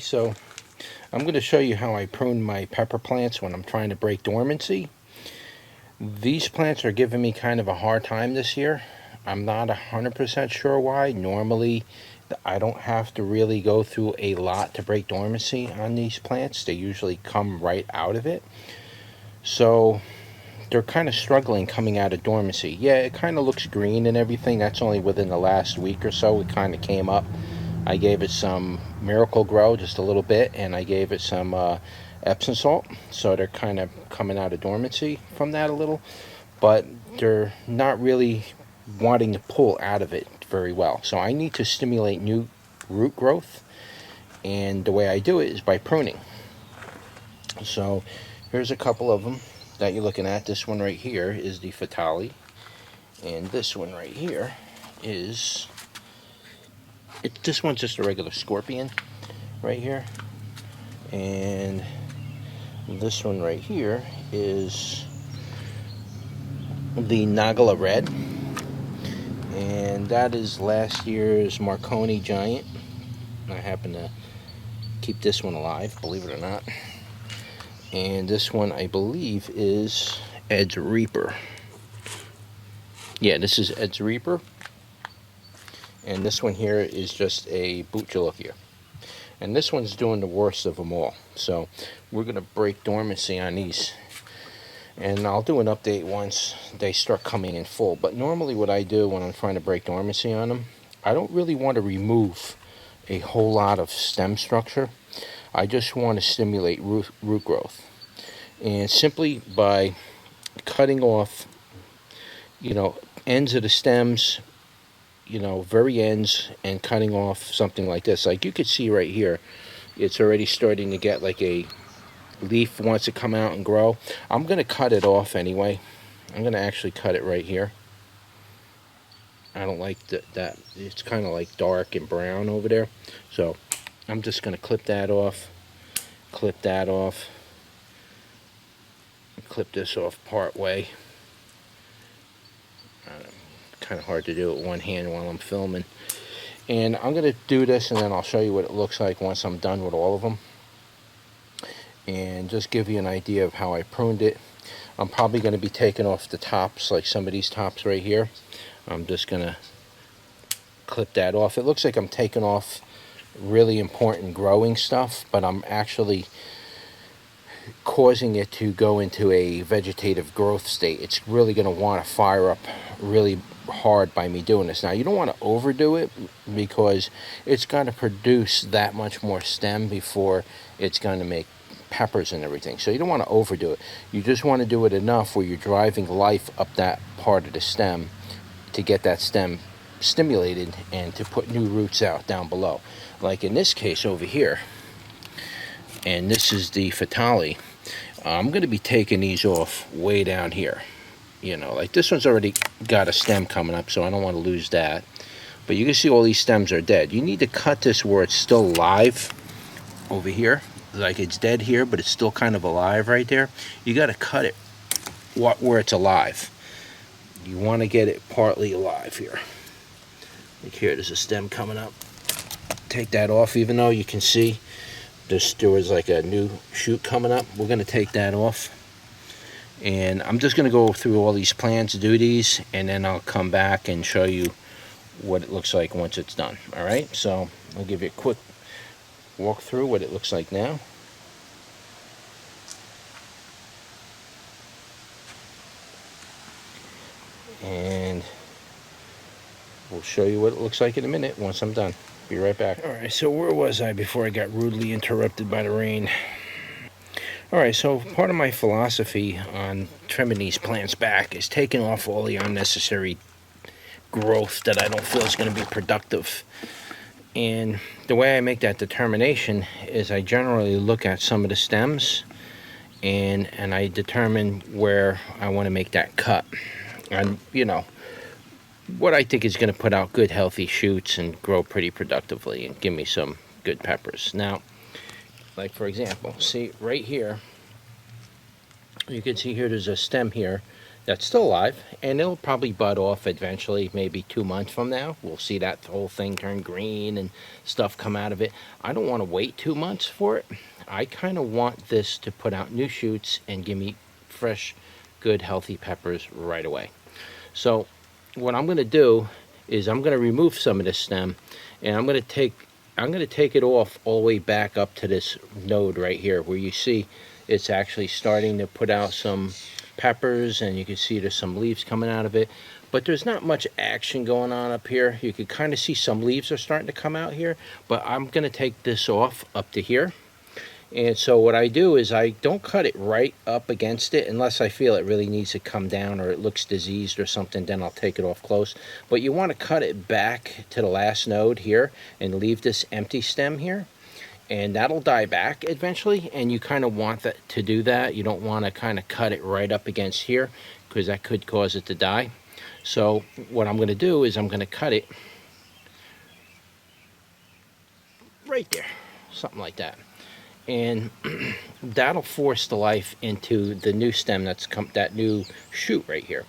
Alright, so I'm going to show you how I prune my pepper plants when I'm trying to break dormancy. These plants are giving me kind of a hard time this year. I'm not 100% sure why. Normally, I don't have to really go through a lot to break dormancy on these plants. They usually come right out of it. So they're kind of struggling coming out of dormancy. Yeah, it kind of looks green and everything. That's only within the last week or so it kind of came up. I gave it some Miracle-Gro, just a little bit, and I gave it some Epsom salt. So they're kind of coming out of dormancy from that a little. But they're not really wanting to pull out of it very well. So I need to stimulate new root growth. And the way I do it is by pruning. So here's a couple of them that you're looking at. This one right here is the Fatale. And this one right here is... this one's just a regular scorpion right here. And this one right here is the Nagala Red. And that is last year's Marconi Giant. I happen to keep this one alive, believe it or not. And this one, I believe, is Ed's Reaper. Yeah, this is Ed's Reaper. And this one here is just a Butcholokia. And this one's doing the worst of them all. So we're going to break dormancy on these. And I'll do an update once they start coming in full. But normally what I do when I'm trying to break dormancy on them, I don't really want to remove a whole lot of stem structure. I just want to stimulate root growth. And simply by cutting off, ends of the stems, very ends, and cutting off something like this. Like you could see right here, it's already starting to get like a leaf wants to come out and grow. I'm going to cut it off anyway. I'm going to actually cut it right here. I don't like that. It's kind of like dark and brown over there. So I'm just going to clip that off, clip that off, clip this off part way. Kind of hard to do it with one hand while I'm filming. And I'm going to do this and then I'll show you what it looks like once I'm done with all of them. And just give you an idea of how I pruned it. I'm probably going to be taking off the tops, like some of these tops right here. I'm just going to clip that off. It looks like I'm taking off really important growing stuff, but I'm actually causing it to go into a vegetative growth state. It's really going to want to fire up really hard by me doing this. Now you don't want to overdo it because it's going to produce that much more stem before it's going to make peppers and everything. So you don't want to overdo it. You just want to do it enough where you're driving life up that part of the stem to get that stem stimulated and to put new roots out down below. Like in this case over here, and this is the Fatale. I'm going to be taking these off way down here. Like this one's already got a stem coming up, so I don't want to lose that. But you can see all these stems are dead. You need to cut this where it's still alive over here. Like it's dead here, but it's still kind of alive right there. You got to cut it where it's alive. You want to get it partly alive here. Like here, there's a stem coming up. Take that off, even though you can see there was like a new shoot coming up. We're going to take that off. And I'm just going to go through all these plants, do these, and then I'll come back and show you what it looks like once it's done. Alright, so I'll give you a quick walk through what it looks like now. And we'll show you what it looks like in a minute once I'm done. Be right back. Alright, so where was I before I got rudely interrupted by the rain? Alright, so part of my philosophy on trimming these plants back is taking off all the unnecessary growth that I don't feel is going to be productive. And the way I make that determination is I generally look at some of the stems and I determine where I want to make that cut. And, what I think is going to put out good healthy shoots and grow pretty productively and give me some good peppers. Now, like for example, see right here, you can see here there's a stem here that's still alive, and it'll probably bud off eventually, maybe 2 months from now. We'll see that whole thing turn green and stuff come out of it. I don't want to wait 2 months for it. I kind of want this to put out new shoots and give me fresh, good, healthy peppers right away. So what I'm going to do is I'm going to remove some of this stem, and I'm going to take it off all the way back up to this node right here, where you see it's actually starting to put out some peppers, and you can see there's some leaves coming out of it, but there's not much action going on up here. You can kind of see some leaves are starting to come out here, but I'm going to take this off up to here. And so what I do is I don't cut it right up against it unless I feel it really needs to come down or it looks diseased or something, then I'll take it off close. But you want to cut it back to the last node here and leave this empty stem here, and that'll die back eventually, and you kind of want that to do that. You don't want to kind of cut it right up against here because that could cause it to die. So what I'm going to do is I'm going to cut it right there, something like that. And that'll force the life into the new stem that's that new shoot right here,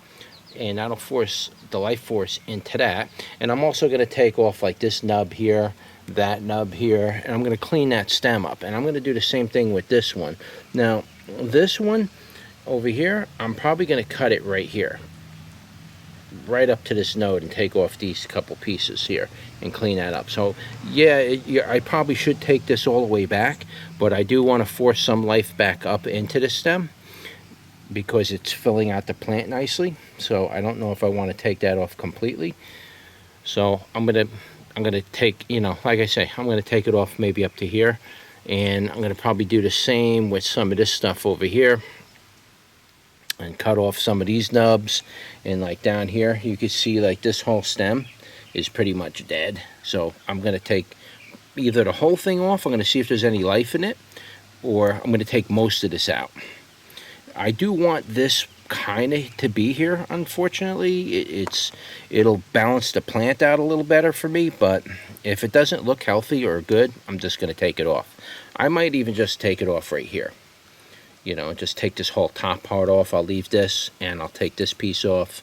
and that'll force the life force into that. And I'm also going to take off like this nub here, that nub here, and I'm going to clean that stem up. And I'm going to do the same thing with this one. Now this one over here, I'm probably going to cut it right here, right up to this node, and take off these couple pieces here and clean that up. So yeah, I probably should take this all the way back, but I do want to force some life back up into the stem because it's filling out the plant nicely. So I don't know if I want to take that off completely. So I'm gonna take, you know, like I say, I'm gonna take it off maybe up to here, and I'm gonna probably do the same with some of this stuff over here and cut off some of these nubs. And like down here you can see like this whole stem is pretty much dead. So I'm going to take either the whole thing off, I'm going to see if there's any life in it, or I'm going to take most of this out. I do want this kind of to be here. Unfortunately, it'll balance the plant out a little better for me, but if it doesn't look healthy or good, I'm just going to take it off. I might even just take it off right here, you know, just take this whole top part off. I'll leave this, and I'll take this piece off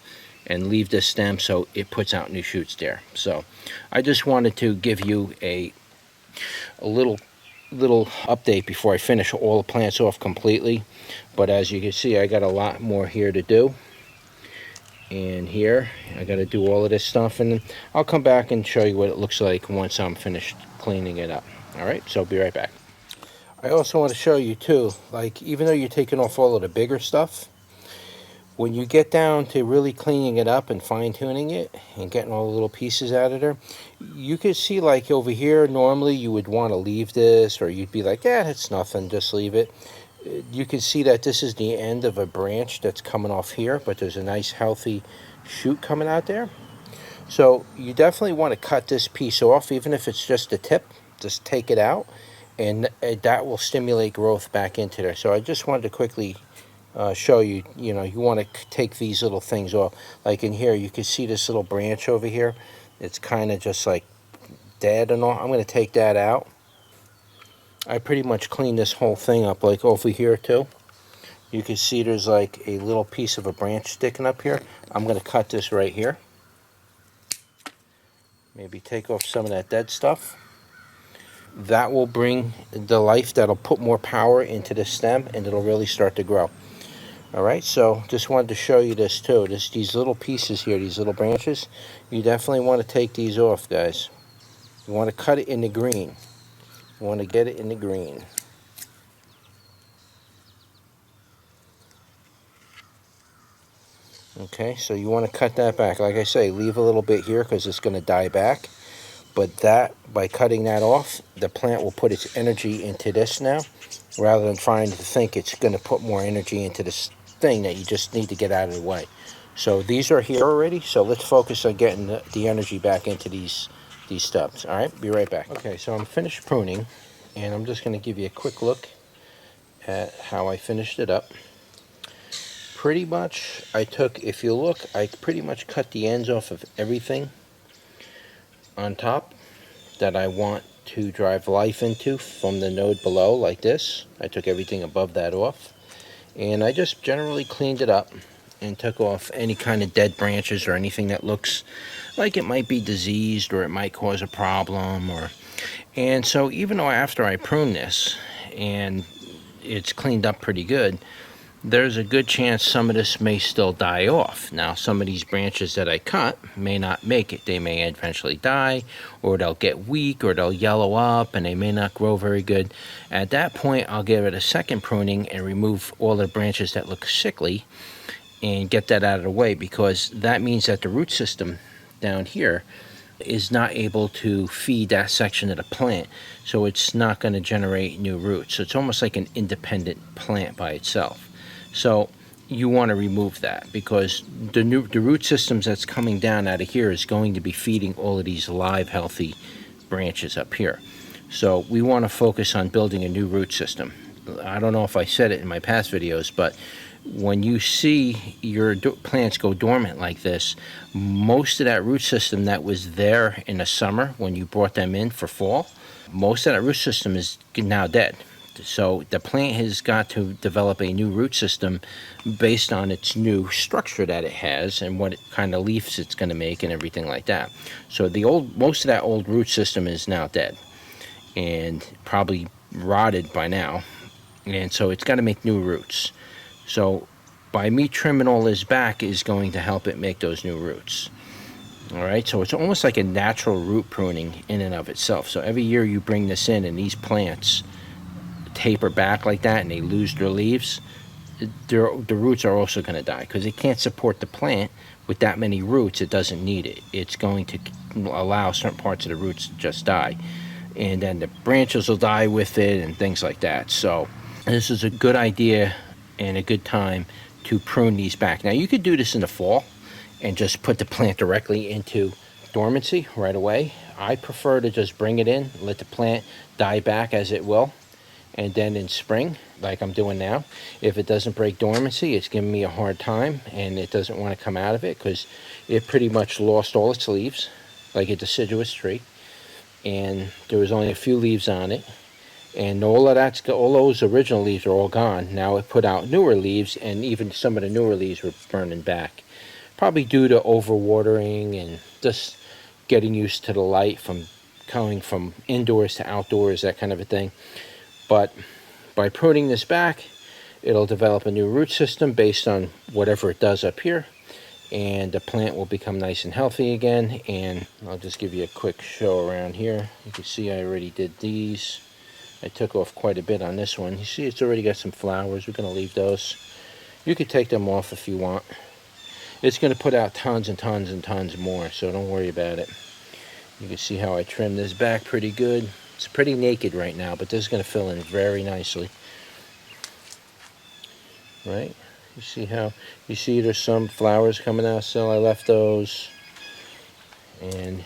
and leave this stem so it puts out new shoots there. So I just wanted to give you a little update before I finish all the plants off completely. But as you can see, I got a lot more here to do, and here I got to do all of this stuff, and I'll come back and show you what it looks like once I'm finished cleaning it up. All right, so I'll be right back. I also want to show you too, like, even though you're taking off all of the bigger stuff, when you get down to really cleaning it up and fine-tuning it and getting all the little pieces out of there, you can see like over here, normally you would want to leave this, or you'd be like, yeah, it's nothing, just leave it. You can see that this is the end of a branch that's coming off here, but there's a nice healthy shoot coming out there. So you definitely want to cut this piece off, even if it's just the tip. Just take it out, and that will stimulate growth back into there. So I just wanted to quickly show you, you know, you want to take these little things off. Like in here, you can see this little branch over here. It's kind of just like dead and all. I'm going to take that out. I pretty much cleaned this whole thing up, like over here too. You can see there's like a little piece of a branch sticking up here. I'm going to cut this right here. Maybe take off some of that dead stuff. That will bring the life, that'll put more power into the stem, and it'll really start to grow. All right, so just wanted to show you this too. These little pieces here, these little branches, you definitely want to take these off, guys. You want to cut it in the green. You want to get it in the green. Okay, so you want to cut that back. Like I say, leave a little bit here because it's going to die back. But that, by cutting that off, the plant will put its energy into this now, rather than trying to think it's going to put more energy into this thing that you just need to get out of the way. So these are here already, so let's focus on getting the energy back into these stubs. All right, be right back. Okay, so I'm finished pruning, and I'm just going to give you a quick look at how I finished it up. Pretty much, if you look, I pretty much cut the ends off of everything on top that I want to drive life into from the node below, like this. I took everything above that off, and I just generally cleaned it up and took off any kind of dead branches or anything that looks like it might be diseased or it might cause a problem. And so even though after I prune this and it's cleaned up pretty good, there's a good chance some of this may still die off. Now, some of these branches that I cut may not make it. They may eventually die, or they'll get weak, or they'll yellow up, and they may not grow very good. At that point, I'll give it a second pruning and remove all the branches that look sickly and get that out of the way, because that means that the root system down here is not able to feed that section of the plant, so it's not going to generate new roots. So it's almost like an independent plant by itself. So you want to remove that, because the root systems that's coming down out of here is going to be feeding all of these live healthy branches up here. So we want to focus on building a new root system. I don't know if I said it in my past videos, but when you see your plants go dormant like this, most of that root system that was there in the summer when you brought them in for fall, most of that root system is now dead. So the plant has got to develop a new root system based on its new structure that it has and what kind of leaves it's going to make and everything like that. So most of that old root system is now dead and probably rotted by now, and so it's got to make new roots. So by me trimming all this back is going to help it make those new roots. All right, so it's almost like a natural root pruning in and of itself. So every year you bring this in and these plants taper back like that and they lose their leaves, the roots are also going to die, because it can't support the plant with that many roots. It doesn't need it. It's going to allow certain parts of the roots to just die, and then the branches will die with it and things like that. So this is a good idea and a good time to prune these back. Now you could do this in the fall and just put the plant directly into dormancy right away. I prefer to just bring it in, let the plant die back as it will, and then in spring, like I'm doing now, if it doesn't break dormancy, it's giving me a hard time and it doesn't want to come out of it, because it pretty much lost all its leaves, like a deciduous tree, and there was only a few leaves on it, and all those original leaves are all gone. Now it put out newer leaves, and even some of the newer leaves were burning back, probably due to overwatering and just getting used to the light from going from indoors to outdoors, that kind of a thing. But by pruning this back, it'll develop a new root system based on whatever it does up here, and the plant will become nice and healthy again. And I'll just give you a quick show around here. You can see I already did these. I took off quite a bit on this one. You see it's already got some flowers. We're going to leave those. You could take them off if you want. It's going to put out tons and tons and tons more, so don't worry about it. You can see how I trimmed this back pretty good. It's pretty naked right now, but this is going to fill in very nicely. Right? You see there's some flowers coming out still. I left those. And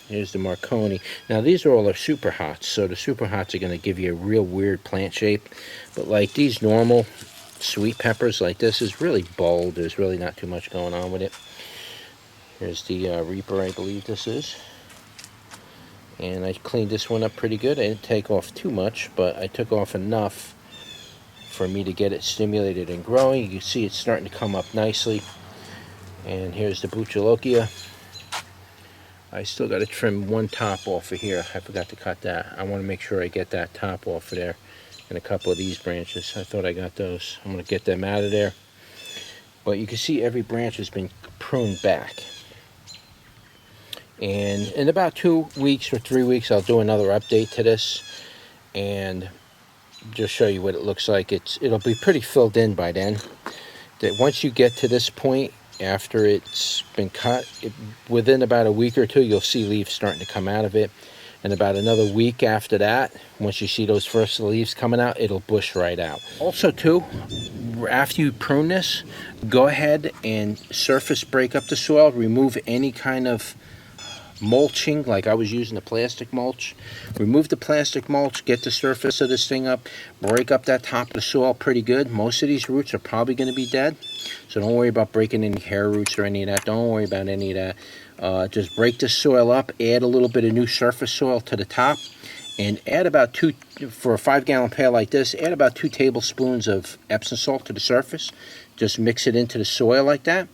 here's the Marconi. Now these are all the super hots, so the super hots are going to give you a real weird plant shape. But like these normal sweet peppers like this is really bold. There's really not too much going on with it. Here's the Reaper, I believe this is. And I cleaned this one up pretty good. I didn't take off too much, but I took off enough for me to get it stimulated and growing. You can see it's starting to come up nicely. And here's the Bucholokia. I still got to trim one top off of here. I forgot to cut that. I want to make sure I get that top off of there, and a couple of these branches. I thought I got those. I'm going to get them out of there. But you can see every branch has been pruned back. And in about 2 weeks or 3 weeks, I'll do another update to this and just show you what it looks like. It'll be pretty filled in by then. That once you get to this point, after it's been cut, within about a week or two, you'll see leaves starting to come out of it. And about another week after that, once you see those first leaves coming out, it'll bush right out. Also too, after you prune this, go ahead and surface break up the soil, remove any kind of mulching, like I was using the plastic mulch. Remove the plastic mulch, get the surface of this thing up, break up that top of the soil pretty good. Most of these roots are probably going to be dead, so don't worry about breaking any hair roots or any of that. Don't worry about any of that. Just break the soil up, add a little bit of new surface soil to the top, and add about for a 5-gallon pail like this, add about 2 tablespoons of Epsom salt to the surface. Just mix it into the soil like that,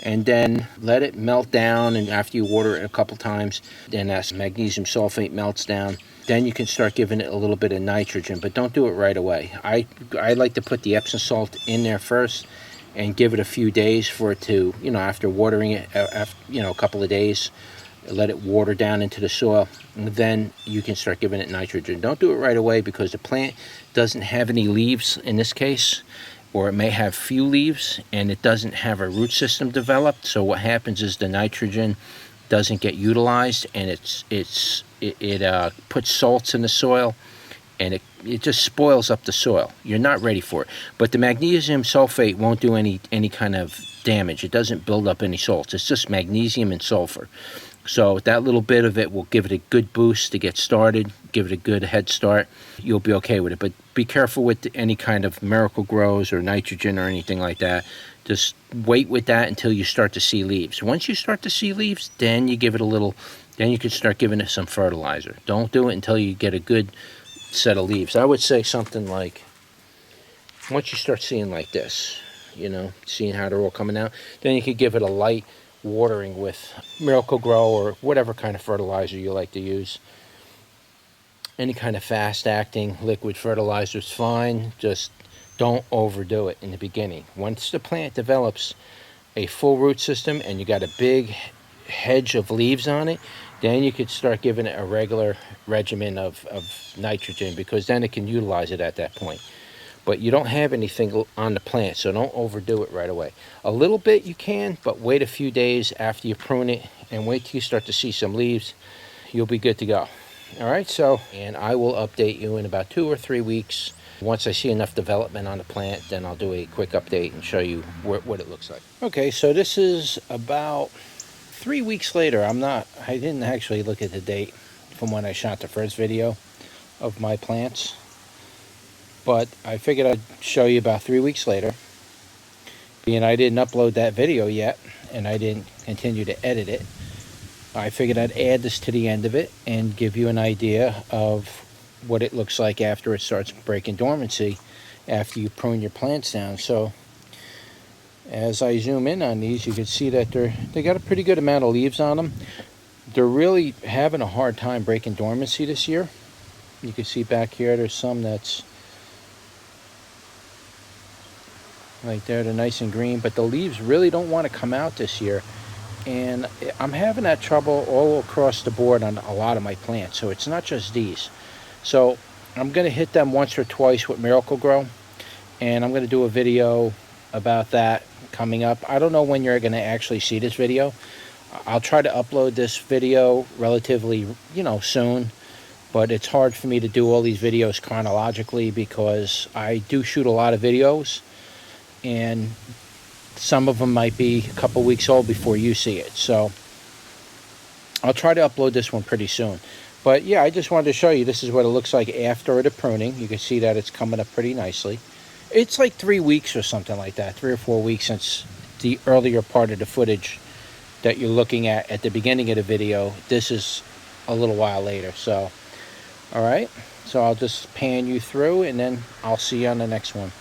and then let it melt down. And after you water it a couple times, then as magnesium sulfate melts down, then you can start giving it a little bit of nitrogen, but don't do it right away. I like to put the Epsom salt in there first and give it a few days for it to, after watering it, after, a couple of days, let it water down into the soil, and then you can start giving it nitrogen. Don't do it right away because the plant doesn't have any leaves in this case, or it may have few leaves, and it doesn't have a root system developed. So what happens is the nitrogen doesn't get utilized, and it puts salts in the soil, and it just spoils up the soil. You're not ready for it. But the magnesium sulfate won't do any kind of damage. It doesn't build up any salts. It's just magnesium and sulfur. So that little bit of it will give it a good boost to get started, give it a good head start. You'll be okay with it. But be careful with any kind of Miracle-Gros or nitrogen or anything like that. Just wait with that until you start to see leaves. Once you start to see leaves, then you give it a little, then you can start giving it some fertilizer. Don't do it until you get a good set of leaves. I would say something like, once you start seeing like this, seeing how they're all coming out, then you could give it a light watering with Miracle-Gro or whatever kind of fertilizer you like to use. Any kind of fast-acting liquid fertilizer is fine. Just don't overdo it in the beginning. Once the plant develops a full root system and you got a big hedge of leaves on it, then you could start giving it a regular regimen of nitrogen, because then it can utilize it at that point. But you don't have anything on the plant, so don't overdo it right away. A little bit you can, but wait a few days after you prune it and wait till you start to see some leaves. You'll be good to go. All right, and I will update you in about 2 or 3 weeks. Once I see enough development on the plant, then I'll do a quick update and show you what it looks like. Okay, so this is about 3 weeks later. I didn't actually look at the date from when I shot the first video of my plants, but I figured I'd show you about 3 weeks later. Being I didn't upload that video yet, and I didn't continue to edit it, I figured I'd add this to the end of it and give you an idea of what it looks like after it starts breaking dormancy, after you prune your plants down. So as I zoom in on these, you can see that they got a pretty good amount of leaves on them. They're really having a hard time breaking dormancy this year. You can see back here, there's some that's right there, they're nice and green, but the leaves really don't want to come out this year. And I'm having that trouble all across the board on a lot of my plants, so it's not just these. So I'm going to hit them once or twice with Miracle-Gro, and I'm going to do a video about that coming up. I don't know when you're going to actually see this video. I'll try to upload this video relatively, soon, but it's hard for me to do all these videos chronologically because I do shoot a lot of videos, and some of them might be a couple weeks old before you see it. So I'll try to upload this one pretty soon. But yeah, I just wanted to show you this is what it looks like after the pruning. You can see that it's coming up pretty nicely. It's like 3 weeks or something like that, 3 or 4 weeks since the earlier part of the footage that you're looking at the beginning of the video. This is a little while later. So all right, so I'll just pan you through, and then I'll see you on the next one.